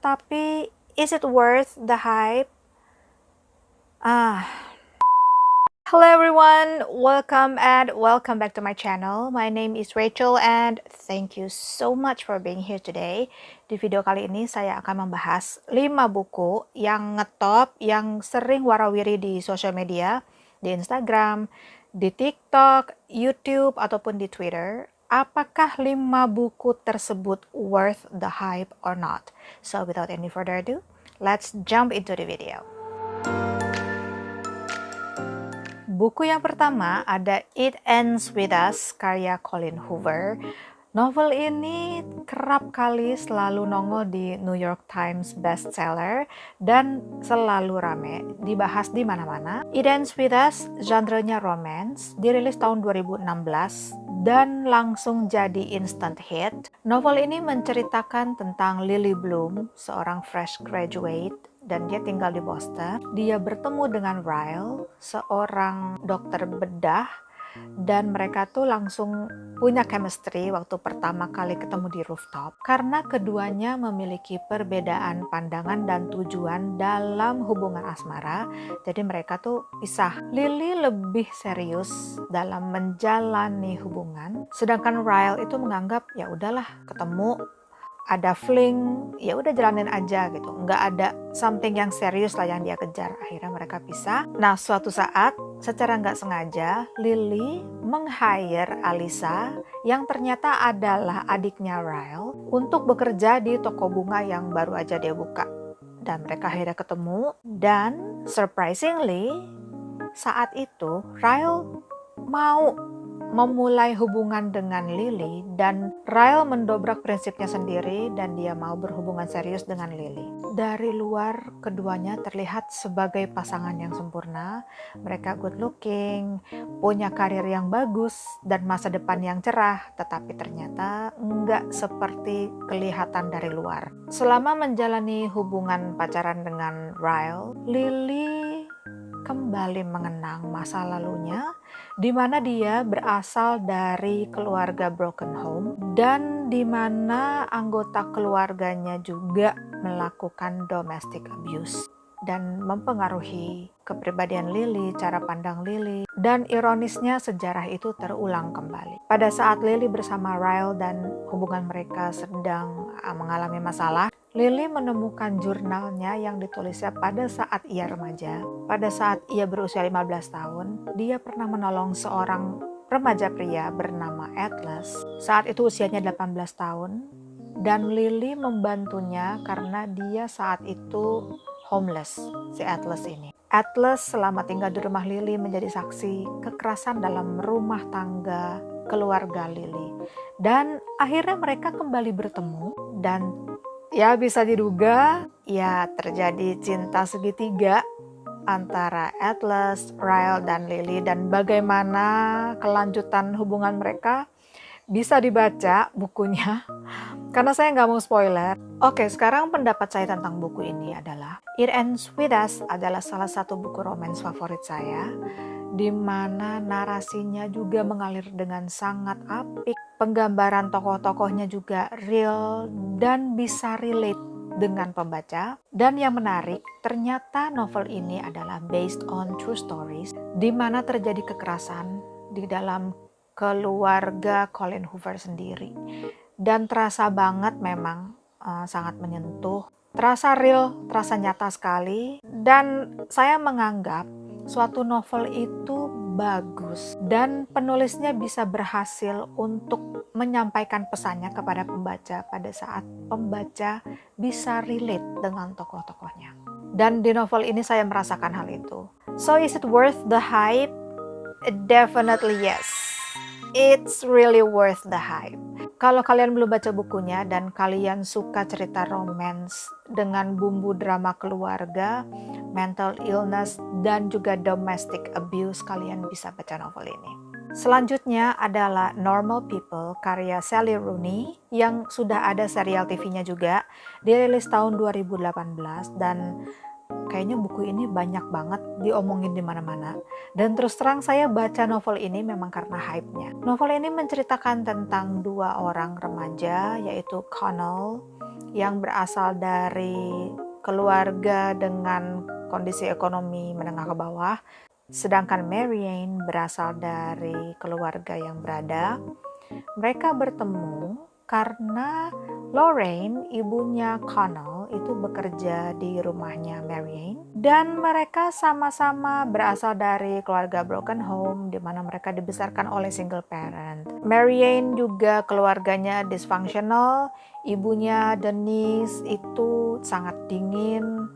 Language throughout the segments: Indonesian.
Tetapi, is it worth the hype? Hello everyone, welcome back to my channel. My name is Rachel and thank you so much for being here today. Di video kali ini saya akan membahas 5 buku yang ngetop, yang sering warawiri di sosial media, di Instagram, di TikTok, YouTube, ataupun di Twitter. Apakah 5 buku tersebut worth the hype or not? So without any further ado, let's jump into the video. Buku yang pertama ada It Ends With Us karya Colleen Hoover. Novel ini kerap kali selalu nongol di New York Times bestseller dan selalu rame, dibahas di mana-mana. It Ends With Us genrenya romance, dirilis tahun 2016 dan langsung jadi instant hit. Novel ini menceritakan tentang Lily Bloom, seorang fresh graduate dan dia tinggal di Boston. Dia bertemu dengan Ryle, seorang dokter bedah, dan mereka tuh langsung punya chemistry waktu pertama kali ketemu di rooftop. Karena keduanya memiliki perbedaan pandangan dan tujuan dalam hubungan asmara, jadi mereka tuh pisah. Lily lebih serius dalam menjalani hubungan, sedangkan Ryle itu menganggap ya udahlah, ketemu ada fling, ya udah jalanin aja gitu. Nggak ada something yang serius lah yang dia kejar. Akhirnya mereka pisah. Nah, suatu saat secara nggak sengaja Lily meng-hire Alisa yang ternyata adalah adiknya Ryle untuk bekerja di toko bunga yang baru aja dia buka. Dan mereka akhirnya ketemu dan surprisingly saat itu Ryle mau memulai hubungan dengan Lily dan Ryle mendobrak prinsipnya sendiri dan dia mau berhubungan serius dengan Lily. Dari luar keduanya terlihat sebagai pasangan yang sempurna. Mereka good looking, punya karir yang bagus dan masa depan yang cerah, tetapi ternyata nggak seperti kelihatan dari luar. Selama menjalani hubungan pacaran dengan Ryle, Lily kembali mengenang masa lalunya di mana dia berasal dari keluarga broken home dan di mana anggota keluarganya juga melakukan domestic abuse dan mempengaruhi kepribadian Lily, cara pandang Lily, dan ironisnya sejarah itu terulang kembali. Pada saat Lily bersama Ryle dan hubungan mereka sedang mengalami masalah, Lily menemukan jurnalnya yang ditulisnya pada saat ia remaja. Pada saat ia berusia 15 tahun, dia pernah menolong seorang remaja pria bernama Atlas. Saat itu usianya 18 tahun, dan Lily membantunya karena dia saat itu homeless, si Atlas ini. Atlas selama tinggal di rumah Lily menjadi saksi kekerasan dalam rumah tangga keluarga Lily. Dan akhirnya mereka kembali bertemu dan ya bisa diduga ya terjadi cinta segitiga antara Atlas, Ryle, dan Lily. Dan bagaimana kelanjutan hubungan mereka bisa dibaca bukunya. Karena saya nggak mau spoiler. Oke, sekarang pendapat saya tentang buku ini adalah It Ends With Us adalah salah satu buku romance favorit saya, di mana narasinya juga mengalir dengan sangat apik, penggambaran tokoh-tokohnya juga real dan bisa relate dengan pembaca. Dan yang menarik, ternyata novel ini adalah based on true stories, di mana terjadi kekerasan di dalam keluarga Colleen Hoover sendiri. Dan terasa banget memang sangat menyentuh, terasa real, terasa nyata sekali. Dan saya menganggap suatu novel itu bagus dan penulisnya bisa berhasil untuk menyampaikan pesannya kepada pembaca pada saat pembaca bisa relate dengan tokoh-tokohnya. Dan di novel ini saya merasakan hal itu. So is it worth the hype? Definitely yes. It's really worth the hype. Kalau kalian belum baca bukunya dan kalian suka cerita romance dengan bumbu drama keluarga, mental illness, dan juga domestic abuse, kalian bisa baca novel ini. Selanjutnya adalah Normal People karya Sally Rooney yang sudah ada serial TV-nya juga, dirilis tahun 2018 dan kayaknya buku ini banyak banget diomongin di mana-mana. Dan terus terang saya baca novel ini memang karena hype-nya. Novel ini menceritakan tentang 2 orang remaja, yaitu Connell yang berasal dari keluarga dengan kondisi ekonomi menengah ke bawah, sedangkan Marianne berasal dari keluarga yang berada. Mereka bertemu karena Lorraine, ibunya Connell, itu bekerja di rumahnya Marianne. Dan mereka sama-sama berasal dari keluarga broken home, di mana mereka dibesarkan oleh single parent. Marianne juga keluarganya dysfunctional. Ibunya Denise itu sangat dingin,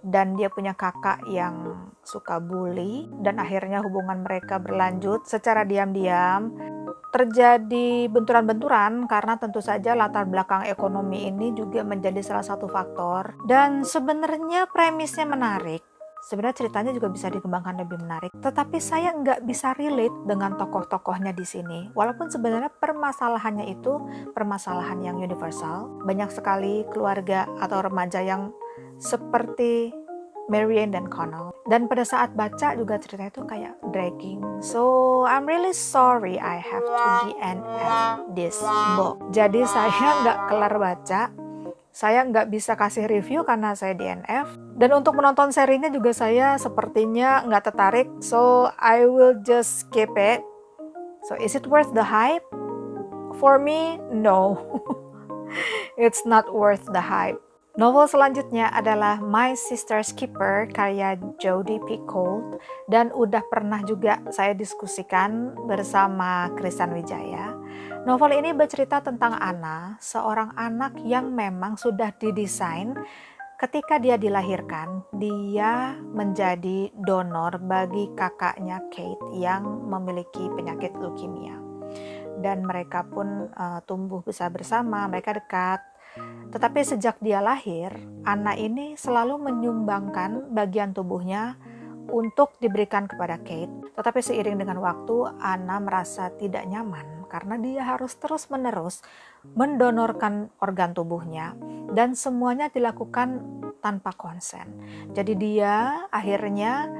dan dia punya kakak yang suka bully. Dan akhirnya hubungan mereka berlanjut secara diam-diam. Terjadi benturan-benturan karena tentu saja latar belakang ekonomi ini juga menjadi salah satu faktor. Dan sebenarnya premisnya menarik. Sebenarnya ceritanya juga bisa dikembangkan lebih menarik. Tetapi saya nggak bisa relate dengan tokoh-tokohnya di sini. Walaupun sebenarnya permasalahannya itu permasalahan yang universal. Banyak sekali keluarga atau remaja yang seperti Marianne dan Connell. Dan pada saat baca juga ceritanya itu kayak dragging. So I'm really sorry I have to DNF this book. Jadi saya nggak kelar baca. Saya nggak bisa kasih review karena saya DNF. Dan untuk menonton serinya juga saya sepertinya nggak tertarik. So I will just skip it. So is it worth the hype? For me, no. It's not worth the hype. Novel selanjutnya adalah My Sister's Keeper karya Jodi Picoult, dan udah pernah juga saya diskusikan bersama Christian Wijaya. Novel ini bercerita tentang Anna, seorang anak yang memang sudah didesain ketika dia dilahirkan. Dia menjadi donor bagi kakaknya Kate yang memiliki penyakit leukemia. Dan mereka pun tumbuh besar bersama, mereka dekat. Tetapi sejak dia lahir, Anna ini selalu menyumbangkan bagian tubuhnya untuk diberikan kepada Kate. Tetapi seiring dengan waktu, Anna merasa tidak nyaman karena dia harus terus-menerus mendonorkan organ tubuhnya dan semuanya dilakukan tanpa konsen. Jadi dia akhirnya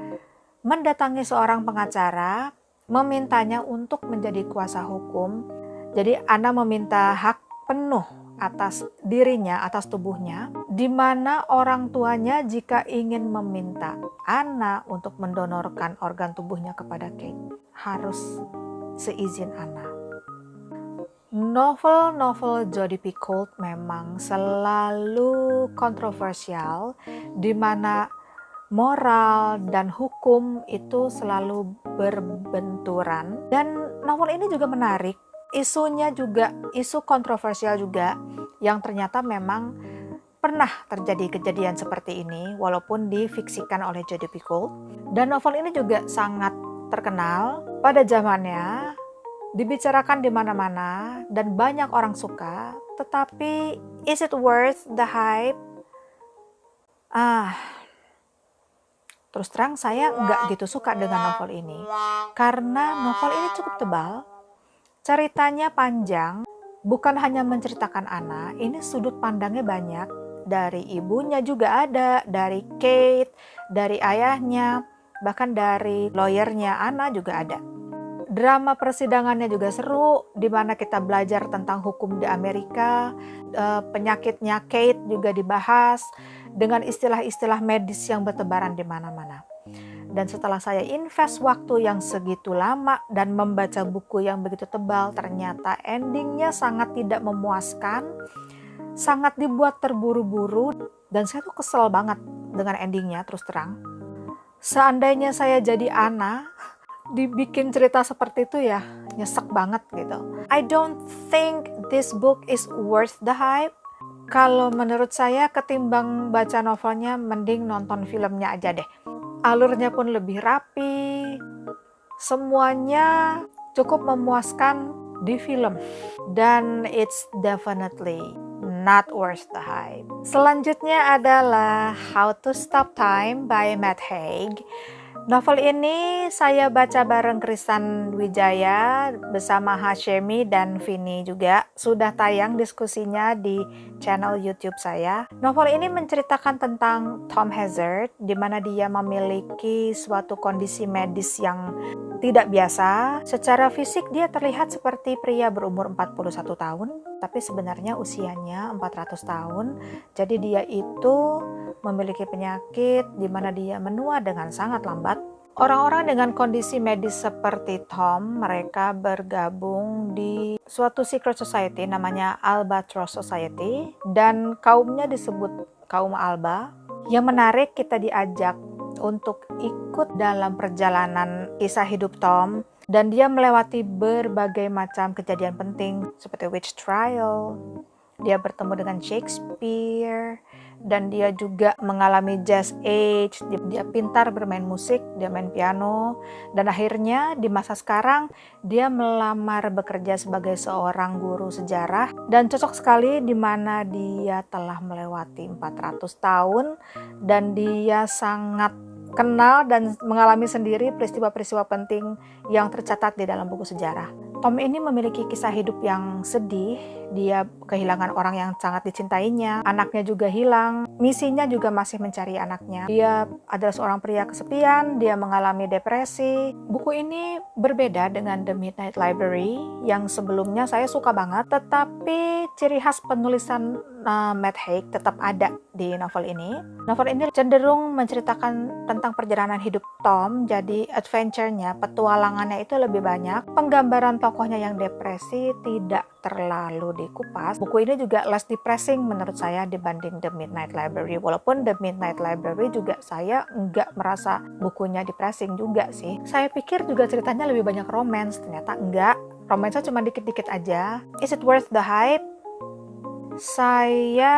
mendatangi seorang pengacara, memintanya untuk menjadi kuasa hukum. Jadi Anna meminta hak penuh atas dirinya, atas tubuhnya, di mana orang tuanya jika ingin meminta Anna untuk mendonorkan organ tubuhnya kepada Kate, harus seizin Anna. Novel-novel Jodi Picoult memang selalu kontroversial, di mana moral dan hukum itu selalu berbenturan. Dan novel ini juga menarik. Isunya juga isu kontroversial juga, yang ternyata memang pernah terjadi kejadian seperti ini walaupun difiksikan oleh Jodi Picoult. Dan novel ini juga sangat terkenal pada zamannya, dibicarakan di mana-mana dan banyak orang suka. Tetapi is it worth the hype? Terus terang saya nggak gitu suka dengan novel ini karena novel ini cukup tebal. Ceritanya panjang, bukan hanya menceritakan Anna, ini sudut pandangnya banyak. Dari ibunya juga ada, dari Kate, dari ayahnya, bahkan dari lawyernya Anna juga ada. Drama persidangannya juga seru, di mana kita belajar tentang hukum di Amerika. Penyakitnya Kate juga dibahas dengan istilah-istilah medis yang bertebaran di mana-mana. Dan setelah saya invest waktu yang segitu lama dan membaca buku yang begitu tebal, ternyata endingnya sangat tidak memuaskan, sangat dibuat terburu-buru, dan saya tuh kesel banget dengan endingnya, terus terang. Seandainya saya jadi Anna, dibikin cerita seperti itu ya, nyesek banget gitu. I don't think this book is worth the hype. Kalau menurut saya ketimbang baca novelnya, mending nonton filmnya aja deh. Alurnya pun lebih rapi, semuanya cukup memuaskan di film. Dan it's definitely not worth the hype. Selanjutnya adalah How to Stop Time by Matt Haig. Novel ini saya baca bareng Christian Wijaya bersama Hashemi dan Vini juga. Sudah tayang diskusinya di channel YouTube saya. Novel ini menceritakan tentang Tom Hazard, di mana dia memiliki suatu kondisi medis yang tidak biasa. Secara fisik dia terlihat seperti pria berumur 41 tahun, tapi sebenarnya usianya 400 tahun. Jadi dia itu memiliki penyakit di mana dia menua dengan sangat lambat. Orang-orang dengan kondisi medis seperti Tom, mereka bergabung di suatu secret society namanya Albatross Society, dan kaumnya disebut kaum Alba. Yang menarik, kita diajak untuk ikut dalam perjalanan kisah hidup Tom, dan dia melewati berbagai macam kejadian penting seperti witch trial. Dia bertemu dengan Shakespeare, dan dia juga mengalami jazz age. Dia pintar bermain musik, dia main piano, dan akhirnya di masa sekarang dia melamar bekerja sebagai seorang guru sejarah, dan cocok sekali di mana dia telah melewati 400 tahun dan dia sangat kenal dan mengalami sendiri peristiwa-peristiwa penting yang tercatat di dalam buku sejarah. Tom ini memiliki kisah hidup yang sedih. Dia kehilangan orang yang sangat dicintainya, anaknya juga hilang, misinya juga masih mencari anaknya. Dia adalah seorang pria kesepian, dia mengalami depresi. Buku ini berbeda dengan The Midnight Library yang sebelumnya saya suka banget, tetapi ciri khas penulisan Matt Haig tetap ada di novel ini. Novel ini cenderung menceritakan tentang perjalanan hidup Tom, jadi adventure-nya, petualangannya itu lebih banyak. Penggambaran tokohnya yang depresi tidak terlalu dikupas. Buku ini juga less depressing menurut saya dibanding The Midnight Library. Walaupun The Midnight Library juga saya nggak merasa bukunya depressing juga sih. Saya pikir juga ceritanya lebih banyak romance, ternyata enggak. Romance-nya cuma dikit-dikit aja. Is it worth the hype? Saya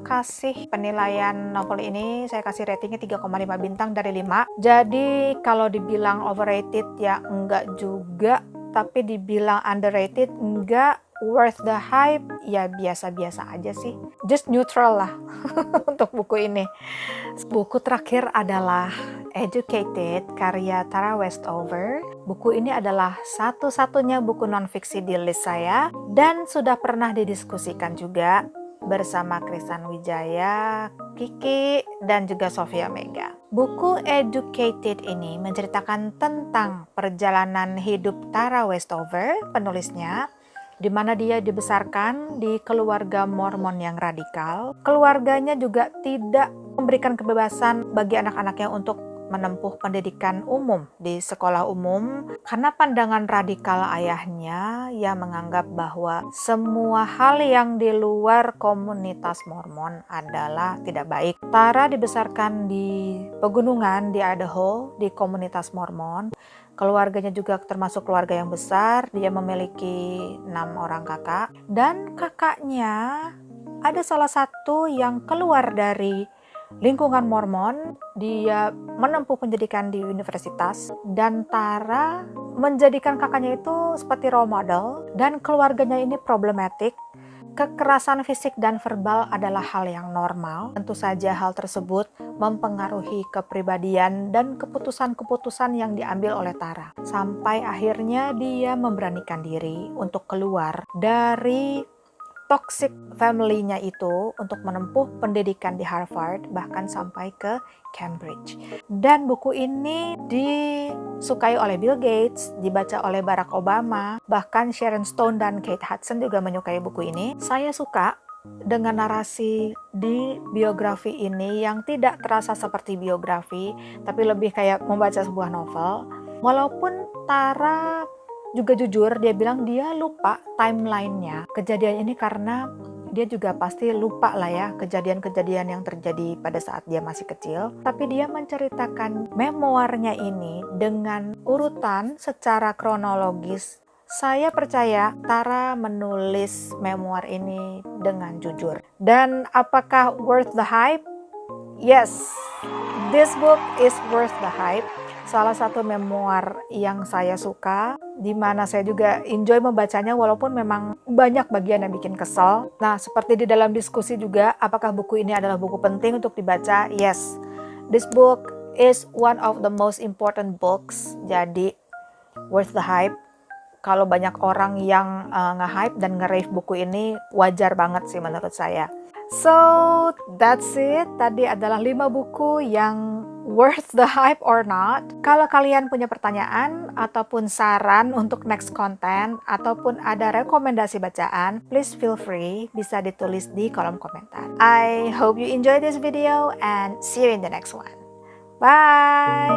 kasih penilaian novel ini, saya kasih ratingnya 3,5 bintang dari 5. Jadi kalau dibilang overrated ya enggak juga, tapi dibilang underrated enggak, worth the hype ya biasa-biasa aja sih. Just neutral lah untuk buku ini. Buku terakhir adalah Educated karya Tara Westover. Buku ini adalah satu-satunya buku non-fiksi di list saya dan sudah pernah didiskusikan juga bersama Krisan Wijaya, Kiki, dan juga Sofia Mega. Buku Educated ini menceritakan tentang perjalanan hidup Tara Westover, penulisnya, di mana dia dibesarkan di keluarga Mormon yang radikal. Keluarganya juga tidak memberikan kebebasan bagi anak-anaknya untuk menempuh pendidikan umum di sekolah umum karena pandangan radikal ayahnya yang menganggap bahwa semua hal yang di luar komunitas Mormon adalah tidak baik. Tara dibesarkan di pegunungan di Idaho, di komunitas Mormon. Keluarganya juga termasuk keluarga yang besar. Dia memiliki 6 orang kakak, dan kakaknya ada salah satu yang keluar dari lingkungan Mormon. Dia menempuh pendidikan di universitas, dan Tara menjadikan kakaknya itu seperti role model, dan keluarganya ini problematik. Kekerasan fisik dan verbal adalah hal yang normal. Tentu saja hal tersebut mempengaruhi kepribadian dan keputusan-keputusan yang diambil oleh Tara. Sampai akhirnya dia memberanikan diri untuk keluar dari toxic family-nya itu untuk menempuh pendidikan di Harvard, bahkan sampai ke Cambridge. Dan buku ini disukai oleh Bill Gates, dibaca oleh Barack Obama, bahkan Sharon Stone dan Kate Hudson juga menyukai buku ini. Saya suka dengan narasi di biografi ini yang tidak terasa seperti biografi, tapi lebih kayak membaca sebuah novel. Walaupun Tara juga jujur, dia bilang dia lupa timeline-nya kejadian ini karena dia juga pasti lupa lah ya kejadian-kejadian yang terjadi pada saat dia masih kecil. Tapi dia menceritakan memoarnya ini dengan urutan secara kronologis. Saya percaya Tara menulis memoir ini dengan jujur. Dan apakah worth the hype? Yes, this book is worth the hype. Salah satu memoir yang saya suka, di mana saya juga enjoy membacanya walaupun memang banyak bagian yang bikin kesel. Nah, seperti di dalam diskusi juga, apakah buku ini adalah buku penting untuk dibaca? Yes, this book is one of the most important books, jadi worth the hype. Kalau banyak orang yang nge-hype dan nge-rave buku ini, wajar banget sih menurut saya. So, that's it. Tadi adalah 5 buku yang worth the hype or not. Kalau kalian punya pertanyaan ataupun saran untuk next content ataupun ada rekomendasi bacaan, please feel free bisa ditulis di kolom komentar. I hope you enjoy this video and see you in the next one. Bye!